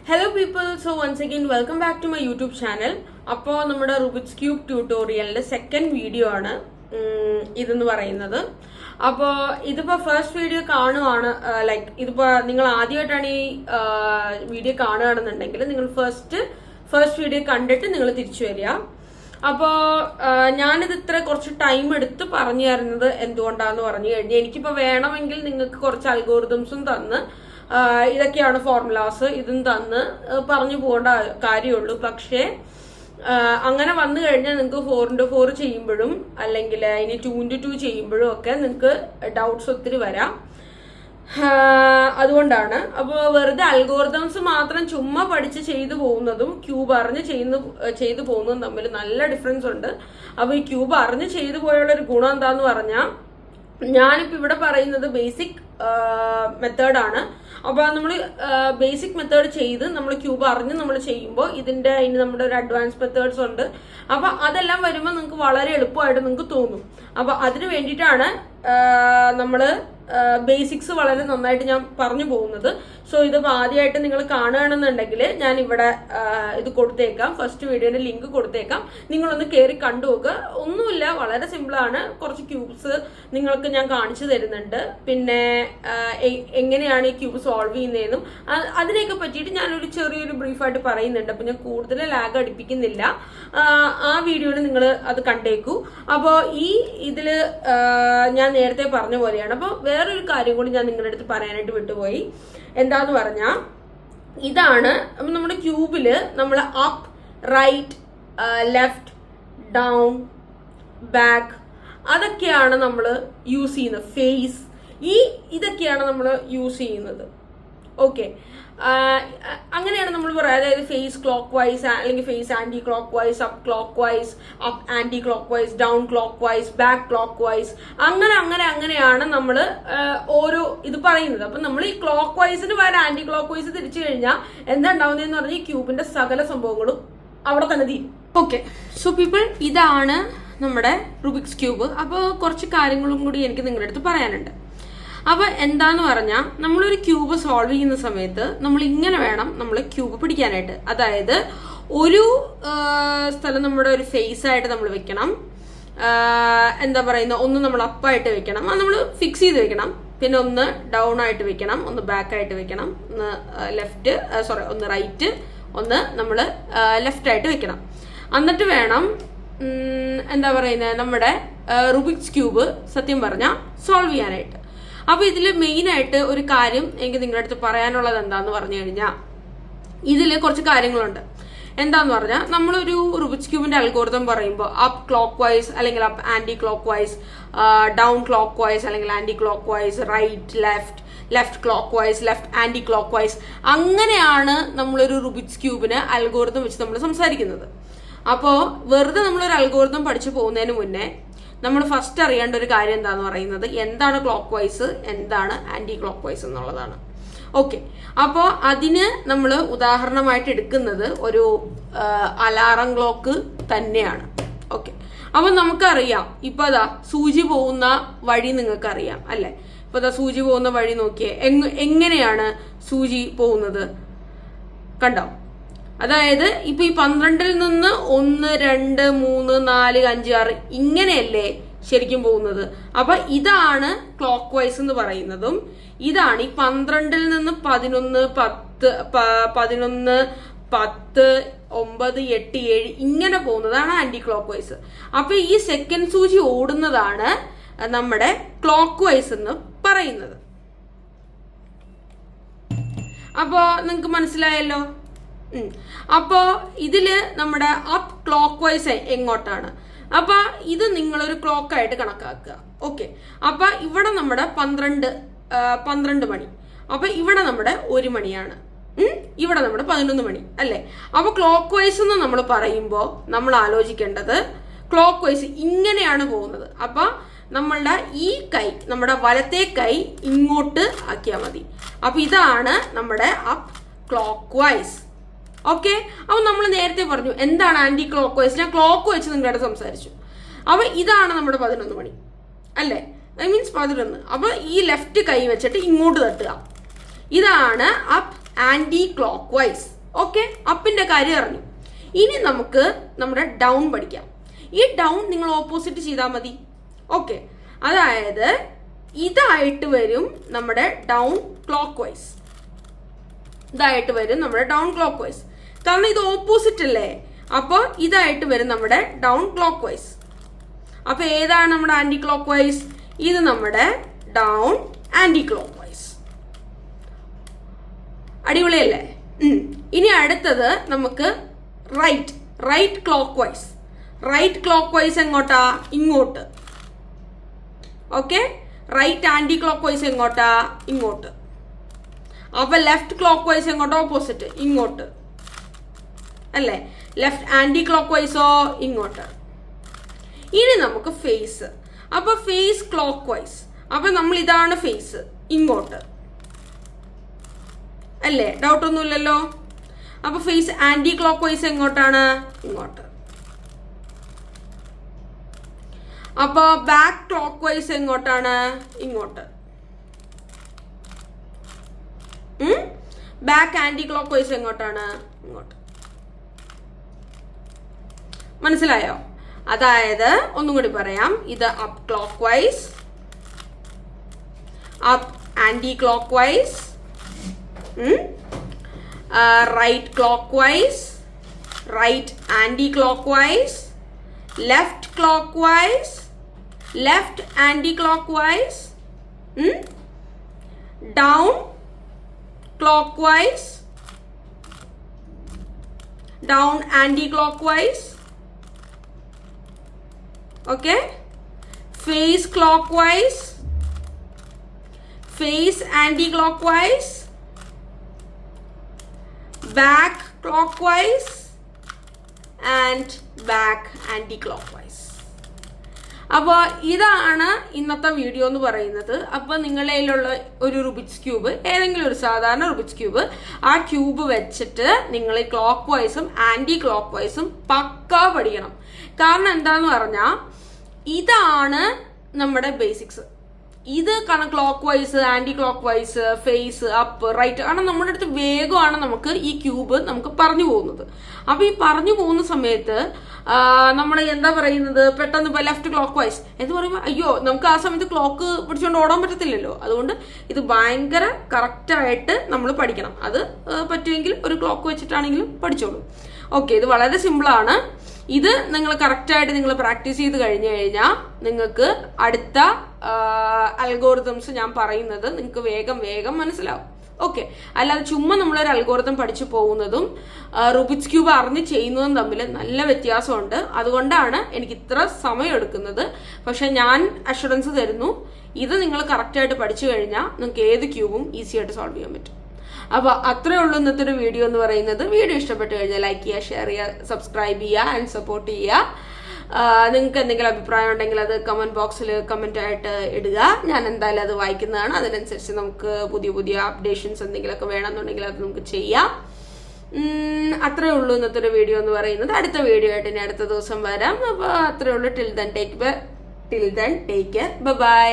Hello people, so once again welcome back to my YouTube channel. അപ്പോൾ നമ്മുടെ Rubik's cube ട്യൂട്ടോറിയലിന്റെ second video ആണ് ഇതെന്ന് പറയുന്നത്. അപ്പോൾ ഇതിപ്പോ ഫസ്റ്റ് വീഡിയോ കാണുവാണ്, ലൈക്ക് ഇതിപ്പോ നിങ്ങൾ ആദ്യമായിട്ടാണ് ഈ വീഡിയോ കാണുകയാണെന്നുണ്ടെങ്കിൽ നിങ്ങൾ ഫസ്റ്റ് വീഡിയോ കണ്ടിട്ട് നിങ്ങൾ തിരിച്ചു വരിക. അപ്പോൾ ഞാനിത് കുറച്ച് ടൈം എടുത്ത് പറഞ്ഞു തരുന്നത് എന്തുകൊണ്ടാന്ന് പറഞ്ഞു കഴിഞ്ഞാൽ എനിക്കിപ്പോ വേണമെങ്കിൽ നിങ്ങൾക്ക് കുറച്ച് അൽഗോറിതംസും തന്ന് ഇതൊക്കെയാണ് ഫോർമുലാസ് ഇതും തന്ന് പറഞ്ഞു പോകേണ്ട കാര്യമുള്ളൂ. പക്ഷേ അങ്ങനെ വന്നു കഴിഞ്ഞാൽ നിങ്ങൾക്ക് 4x4 ചെയ്യുമ്പോഴും അല്ലെങ്കിൽ ഇനി 2x2 ചെയ്യുമ്പോഴും ഒക്കെ നിങ്ങൾക്ക് ഡൗട്ട്സ് ഒത്തിരി വരാം. അതുകൊണ്ടാണ്. അപ്പോൾ വെറുതെ അൽഗോറിതംസ് മാത്രം ചുമ്മാ പഠിച്ച് ചെയ്തു പോകുന്നതും ക്യൂബ് അറിഞ്ഞ് ചെയ്തു പോകുന്നതും തമ്മിൽ നല്ല ഡിഫറൻസ് ഉണ്ട്. അപ്പോൾ ഈ ക്യൂബ് അറിഞ്ഞ് ചെയ്തു പോയുള്ളൊരു ഗുണം എന്താന്ന് പറഞ്ഞാൽ ഞാനിപ്പോ ഇവിടെ പറയുന്നത് ബേസിക് മെത്തേഡാണ്. അപ്പൊ നമ്മൾ ബേസിക് മെത്തേഡ് ചെയ്ത് നമ്മൾ ക്യൂബ് അറിഞ്ഞ് നമ്മൾ ചെയ്യുമ്പോൾ ഇനി നമ്മുടെ ഒരു അഡ്വാൻസ് മെത്തേഡ്സ് ഉണ്ട്. അപ്പൊ അതെല്ലാം വരുമ്പോൾ നിങ്ങൾക്ക് വളരെ എളുപ്പമായിട്ട് നിങ്ങൾക്ക് തോന്നും. അപ്പൊ അതിന് വേണ്ടിയിട്ടാണ് നമ്മള് ബേസിക്സ് വളരെ നന്നായിട്ട് ഞാൻ പറഞ്ഞു പോകുന്നത്. സോ ഇതിപ്പോ ആദ്യമായിട്ട് നിങ്ങൾ കാണുകയാണെന്നുണ്ടെങ്കിൽ ഞാൻ ഇവിടെ ഇത് കൊടുത്തേക്കാം, ഫസ്റ്റ് വീഡിയോയുടെ ലിങ്ക് കൊടുത്തേക്കാം. നിങ്ങളൊന്ന് കയറി കണ്ടു നോക്കുക. ഒന്നുമില്ല, വളരെ സിമ്പിളാണ്. കുറച്ച് ക്യൂബ്സ് നിങ്ങൾക്ക് ഞാൻ കാണിച്ചു തരുന്നുണ്ട്. പിന്നെ എങ്ങനെയാണ് ഈ ക്യൂബ് സോൾവ് ചെയ്യുന്നതെന്നും അതിനെയൊക്കെ പറ്റിയിട്ട് ഞാനൊരു ചെറിയൊരു ബ്രീഫായിട്ട് പറയുന്നുണ്ട്. അപ്പൊ ഞാൻ കൂടുതൽ ലാഗ് അടിപ്പിക്കുന്നില്ല. ആ വീഡിയോയിൽ നിങ്ങൾ അത് കണ്ടേക്കൂ. അപ്പോൾ ഇതില് ഞാൻ നേരത്തെ പറഞ്ഞ പോലെയാണ്. അപ്പോൾ വേറൊരു കാര്യം കൂടി ഞാൻ നിങ്ങളുടെ അടുത്ത് പറയാനായിട്ട് വിട്ടുപോയി. എന്താന്ന് പറഞ്ഞാൽ ഇതാണ് നമ്മുടെ ക്യൂബില് നമ്മൾ up, right, left, down, back അതൊക്കെയാണ് നമ്മൾ യൂസ് ചെയ്യുന്നത്. ഫേസ് ഇതൊക്കെയാണ് നമ്മൾ യൂസ് ചെയ്യുന്നത്. ഓക്കെ, അങ്ങനെയാണ് നമ്മൾ പറയുക. അതായത് ഫേസ് ക്ലോക്ക് വൈസ് അല്ലെങ്കിൽ face anti clock vice, up clock vice, up anti clock vice, down clock vice, back clock vice, അങ്ങനെയാണ് നമ്മൾ ഓരോ ഇത് പറയുന്നത്. അപ്പൊ നമ്മൾ ഈ ക്ലോക്ക് വൈസിന് പകരം ആന്റി ക്ലോക്ക് വൈസ് തിരിച്ചു കഴിഞ്ഞാൽ എന്താ ഉണ്ടാവുന്നതെന്ന് പറഞ്ഞാൽ ഈ ക്യൂബിന്റെ സകല സംഭവങ്ങളും അവിടെ തന്നെ തീരും. ഓക്കെ, സോ പീപ്പിൾ, ഇതാണ് നമ്മുടെ റുബിക്സ് ക്യൂബ്. അപ്പോൾ കുറച്ച് കാര്യങ്ങളും കൂടി എനിക്ക് നിങ്ങളുടെ അടുത്ത് പറയാനുണ്ട്. അപ്പൊ എന്താന്ന് പറഞ്ഞാൽ നമ്മളൊരു ക്യൂബ് സോൾവ് ചെയ്യുന്ന സമയത്ത് നമ്മൾ ഇങ്ങനെ വേണം നമ്മൾ ക്യൂബ് പിടിക്കാനായിട്ട്. അതായത് ഒരു സ്ഥലം നമ്മുടെ ഒരു ഫേസ് ആയിട്ട് നമ്മൾ വെക്കണം. എന്താ പറയുന്ന ഒന്ന് നമ്മൾ അപ്പായിട്ട് വെക്കണം, അത് നമ്മൾ ഫിക്സ് ചെയ്ത് വെക്കണം. പിന്നെ ഒന്ന് ഡൗൺ ആയിട്ട് വെക്കണം, ഒന്ന് ബാക്ക് ആയിട്ട് വെക്കണം, ഒന്ന് റൈറ്റ്, ഒന്ന് നമ്മൾ ലെഫ്റ്റ് ആയിട്ട് വെക്കണം. എന്നിട്ട് വേണം എന്താ പറയുന്നത് നമ്മുടെ റുബിക്സ് ക്യൂബ് സത്യം പറഞ്ഞാൽ സോൾവ് ചെയ്യാനായിട്ട്. അപ്പൊ ഇതില് മെയിൻ ആയിട്ട് ഒരു കാര്യം എനിക്ക് നിങ്ങളുടെ അടുത്ത് പറയാനുള്ളത് എന്താന്ന് പറഞ്ഞു കഴിഞ്ഞാൽ ഇതില് കുറച്ച് കാര്യങ്ങളുണ്ട്. എന്താന്ന് പറഞ്ഞാൽ നമ്മളൊരു റുബിക്സ് ക്യൂബിന്റെ അൽഗോരിതം പറയുമ്പോൾ അപ്പ് ക്ലോക്ക് വൈസ് അല്ലെങ്കിൽ up anti clock vice, down clockwise അല്ലെങ്കിൽ anti clock vice, right, left clock vice, left anti clock vice, അങ്ങനെയാണ് നമ്മളൊരു റുബിക്സ് ക്യൂബിന് അൽഗോരിതം വെച്ച് നമ്മൾ സംസാരിക്കുന്നത്. അപ്പോൾ വെറുതെ നമ്മളൊരു അൽഗോരിതം പഠിച്ചു പോകുന്നതിന് മുന്നേ നമ്മൾ ഫസ്റ്റ് അറിയേണ്ട ഒരു കാര്യം എന്താന്ന് പറയുന്നത് എന്താണ് ക്ലോക്ക് വൈസ്, എന്താണ് ആന്റി ക്ലോക്ക് വൈസ് എന്നുള്ളതാണ്. ഓക്കെ, അപ്പോൾ അതിന് നമ്മൾ ഉദാഹരണമായിട്ട് എടുക്കുന്നത് ഒരു അലാറം ക്ലോക്ക് തന്നെയാണ്. ഓക്കെ, അപ്പൊ നമുക്കറിയാം, ഇപ്പൊ അതാ സൂചി പോകുന്ന വഴി നിങ്ങൾക്കറിയാം അല്ലെ? ഇപ്പൊ അതാ സൂചി പോകുന്ന വഴി നോക്കിയേ, എങ്ങനെയാണ് സൂചി പോകുന്നത് കണ്ടോ? അതായത് ഇപ്പൊ ഈ 12-ൽ നിന്ന് 1, 2, 3, 4, 5, 6 ഇങ്ങനെയല്ലേ ശരിക്കും പോകുന്നത്. അപ്പൊ ഇതാണ് ക്ലോക്ക് വൈസ് എന്ന് പറയുന്നതും ഇതാണ് ഈ 12-ൽ നിന്ന് 11, 10, 11, 10, 9, 8, 7 ഇങ്ങനെ പോകുന്നതാണ് ആന്റി ക്ലോക്ക് വൈസ്. അപ്പൊ ഈ സെക്കൻഡ് സൂചി ഓടുന്നതാണ് നമ്മുടെ ക്ലോക്ക് വൈസ് എന്ന് പറയുന്നത്. അപ്പോ നിങ്ങക്ക് മനസ്സിലായല്ലോ. അപ്പോ ഇതില് നമ്മുടെ അപ്പ് ക്ലോക്ക് വൈസ് എങ്ങോട്ടാണ്? അപ്പൊ ഇത് നിങ്ങളൊരു ക്ലോക്ക് ആയിട്ട് കണക്കാക്കുക. ഓക്കെ, അപ്പൊ ഇവിടെ നമ്മുടെ 12 മണി, അപ്പൊ ഇവിടെ നമ്മുടെ 1 മണിയാണ്, ഇവിടെ നമ്മുടെ 11 മണി അല്ലെ? അപ്പൊ ക്ലോക്ക് വൈസ് എന്ന് നമ്മൾ പറയുമ്പോൾ നമ്മൾ ആലോചിക്കേണ്ടത് ക്ലോക്ക് വൈസ് ഇങ്ങനെയാണ് പോകുന്നത്. അപ്പൊ നമ്മളുടെ ഈ കൈ, നമ്മുടെ വലത്തെ കൈ ഇങ്ങോട്ട് ആക്കിയാൽ മതി. അപ്പൊ ഇതാണ് നമ്മുടെ അപ്പ് ക്ലോക്ക് വൈസ്. ഓക്കെ, അപ്പൊ നമ്മൾ നേരത്തെ പറഞ്ഞു എന്താണ് ആന്റി ക്ലോക്ക് വൈസ്. ഞാൻ ക്ലോക്ക് വെച്ച് നിങ്ങളുടെ സംസാരിച്ചു. അപ്പൊ ഇതാണ് നമ്മുടെ 11 മണി അല്ലെ? മീൻസ് 11. അപ്പൊ ഈ ലെഫ്റ്റ് കൈ വെച്ചിട്ട് ഇങ്ങോട്ട് തട്ടുക. ഇതാണ് up anticlockwise. Okay, അപ്പിന്റെ കാര്യം അറിഞ്ഞു. ഇനി നമുക്ക് നമ്മുടെ ഡൗൺ പഠിക്കാം. ഈ ഡൗൺ നിങ്ങൾ ഓപ്പോസിറ്റ് ചെയ്താൽ മതി. ഓക്കെ, അതായത് ഇതായിട്ട് വരും നമ്മുടെ ഡൗൺ ക്ലോക്ക് വൈസ്. ഇതായിട്ട് വരും നമ്മുടെ ഡൗൺ ക്ലോക്ക് വൈസ്. കാരണം ഇത് ഓപ്പോസിറ്റ് അല്ലേ, അപ്പോൾ ഇതായിട്ട് വരും നമ്മുടെ ഡൗൺ ക്ലോക്ക് വൈസ്. അപ്പൊ ഏതാണ് നമ്മുടെ ആന്റി ക്ലോക്ക് വൈസ്? ഇത് നമ്മുടെ ഡൗൺ ആന്റി ക്ലോക്ക് വൈസ്. അടിപൊളിയല്ലേ? ഇനി അടുത്തത് നമുക്ക് right clock vice. Right clock vice എങ്ങോട്ടാ? ഇങ്ങോട്ട്. Okay, right anti clock vice എങ്ങോട്ടാ? ഇങ്ങോട്ട്. അപ്പൊ ലെഫ്റ്റ് ക്ലോക്ക് വൈസ് എങ്ങോട്ടോ? ഓപ്പോസിറ്റ്, ഇങ്ങോട്ട് അല്ലേ? ലെഫ്റ്റ് ആന്റി ക്ലോക്ക് വൈസോ? ഇങ്ങോട്ട്. ഇനി നമുക്ക് ഫേസ്. അപ്പൊ ഫേസ് ക്ലോക്ക് വൈസ്. അപ്പൊ നമ്മൾ ഇതാണ് ഫേസ്, ഇങ്ങോട്ട് അല്ലേ? ഡൗട്ട് ഒന്നുമില്ലല്ലോ. അപ്പൊ ഫേസ് ആന്റി ക്ലോക്ക് വൈസ് എങ്ങോട്ടാണ്? ഇങ്ങോട്ട്. അപ്പൊ ബാക്ക് ക്ലോക്ക് വൈസ് എങ്ങോട്ടാണ്? ഇങ്ങോട്ട്. ബാക്ക് ആന്റി ക്ലോക്ക് വൈസ് എങ്ങോട്ടാണ്? ഇങ്ങോട്ട്. മനസ്സിലായോ? അതായത് ഒന്നും കൂടി പറയാം. ഇത് up clock vice, up anti clock vice, right clock vice, right anti clock vice, left clock vice, left anti clock vice, down clock vice, down anticlockwise. Okay, face clock vice, face anti clock vice, back clockwise and back anticlockwise. അപ്പോൾ ഇതാണ് ഇന്നത്തെ video എന്ന് പറയുന്നത്. അപ്പോൾ നിങ്ങളുടെ കയ്യിലുള്ള ഒരു Rubik's cube, ഏതെങ്കിലും ഒരു സാധാരണ റുബിക്സ് ക്യൂബ്, ആ ക്യൂബ് വെച്ചിട്ട് നിങ്ങൾ ക്ലോക്ക് വൈസും ആന്റി ക്ലോക്ക് വൈസും പക്കാ പഠിക്കണം. കാരണം എന്താന്ന് പറഞ്ഞാൽ ഇതാണ് നമ്മുടെ ബേസിക്സ്. ഇത് കാരണം clockwise, anti clock vice, face, up, right, കാരണം നമ്മുടെ അടുത്ത് വേഗമാണ് നമുക്ക് ഈ ക്യൂബ് നമുക്ക് പറഞ്ഞു പോകുന്നത്. അപ്പൊ ഈ പറഞ്ഞു പോകുന്ന സമയത്ത് നമ്മൾ എന്താ പറയുന്നത്, പെട്ടെന്ന് ഇപ്പൊ ലെഫ്റ്റ് ക്ലോക്ക് വൈസ് എന്ന് പറയുമ്പോൾ അയ്യോ നമുക്ക് ആ സമയത്ത് ക്ലോക്ക് പിടിച്ചുകൊണ്ട് ഓടാൻ പറ്റത്തില്ലല്ലോ. അതുകൊണ്ട് ഇത് ഭയങ്കര കറക്റ്റായിട്ട് നമ്മൾ പഠിക്കണം. അത് പറ്റുമെങ്കിൽ ഒരു ക്ലോക്ക് വെച്ചിട്ടാണെങ്കിലും പഠിച്ചോളൂ. ഓക്കെ, ഇത് വളരെ സിമ്പിളാണ്. ഇത് നിങ്ങൾ കറക്റ്റായിട്ട് നിങ്ങൾ പ്രാക്ടീസ് ചെയ്ത് കഴിഞ്ഞു കഴിഞ്ഞാൽ നിങ്ങൾക്ക് അടുത്ത അൽഗോറിതംസ് ഞാൻ പറയുന്നത് നിങ്ങൾക്ക് വേഗം മനസ്സിലാവും. ഓക്കെ, അല്ലാതെ ചുമ്മാ നമ്മളൊരു അൽഗോറിതം പഠിച്ചു പോകുന്നതും റുബിക്സ് ക്യൂബ് അറിഞ്ഞ് ചെയ്യുന്നതും തമ്മിൽ നല്ല വ്യത്യാസമുണ്ട്. അതുകൊണ്ടാണ് എനിക്ക് ഇത്ര സമയം എടുക്കുന്നത്. പക്ഷെ ഞാൻ അഷുറൻസ് തരുന്നു, ഇത് നിങ്ങൾ കറക്റ്റായിട്ട് പഠിച്ചു കഴിഞ്ഞാൽ നിങ്ങൾക്ക് ഏത് ക്യൂബും ഈസി ആയിട്ട് സോൾവ് ചെയ്യാൻ പറ്റും. അപ്പോൾ അത്രേ ഉള്ളൂ ഇന്നത്തെ ഒരു വീഡിയോ എന്ന് പറയുന്നത്. വീഡിയോ ഇഷ്ടപ്പെട്ട് കഴിഞ്ഞാൽ ലൈക്ക് ചെയ്യുക, ഷെയർ ചെയ്യുക, സബ്സ്ക്രൈബ് ചെയ്യുക ആൻഡ് സപ്പോർട്ട് ചെയ്യുക. നിങ്ങൾക്ക് എന്തെങ്കിലും അഭിപ്രായം ഉണ്ടെങ്കിൽ അത് കമന്റ് ബോക്സിൽ കമന്റ് ആയിട്ട് ഇടുക. ഞാൻ എന്തായാലും അത് വായിക്കുന്നതാണ്. അതിനനുസരിച്ച് നമുക്ക് പുതിയ അപ്ഡേഷൻസ് എന്തെങ്കിലുമൊക്കെ വേണമെന്നുണ്ടെങ്കിൽ അത് നമുക്ക് ചെയ്യാം. അത്രേ ഉള്ളൂ ഇന്നത്തെ ഒരു വീഡിയോ എന്ന് പറയുന്നത്. അടുത്ത വീഡിയോ ആയിട്ട് ഇനി അടുത്ത ദിവസം വരാം. അപ്പോൾ അത്രേ ഉള്ളൂ. Till then take care. By.